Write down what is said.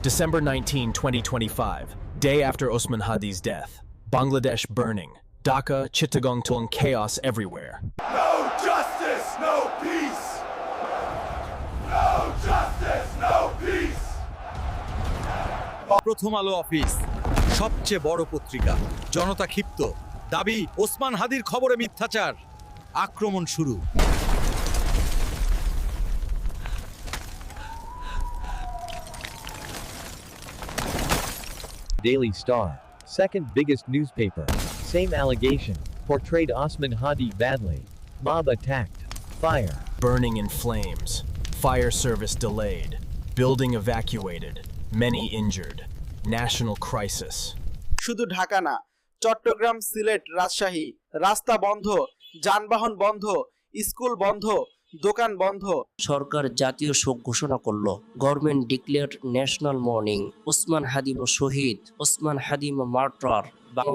December 19, 2025, day after Osman Hadi's death. Bangladesh burning. Dhaka, Chittagong, chaos everywhere. No justice, no peace. No justice, no peace. প্রথম আলো office, সবচেয়ে বড় পত্রিকা। জনতা ক্ষিপ্ত, দাবি ওসমান হাদির খবরে মিথ্যাচার। আক্রমণ শুরু। Daily Star, second biggest newspaper. Same allegation, portrayed Osman Hadi badly. Mob attacked. Fire. Burning in flames. Fire service delayed. Building evacuated. Many injured. National crisis. শুধু ঢাকা না, চট্টগ্রাম, সিলেট, রাজশাহী রাস্তা বন্ধ, যানবাহন বন্ধ, স্কুল বন্ধ, দোকান বন্ধ। সরকার জাতীয় শোক ঘোষণা করলো। Government declared national mourning. Osman Hadi শহীদ, ওসমান হাদি মার্টার। বাংলা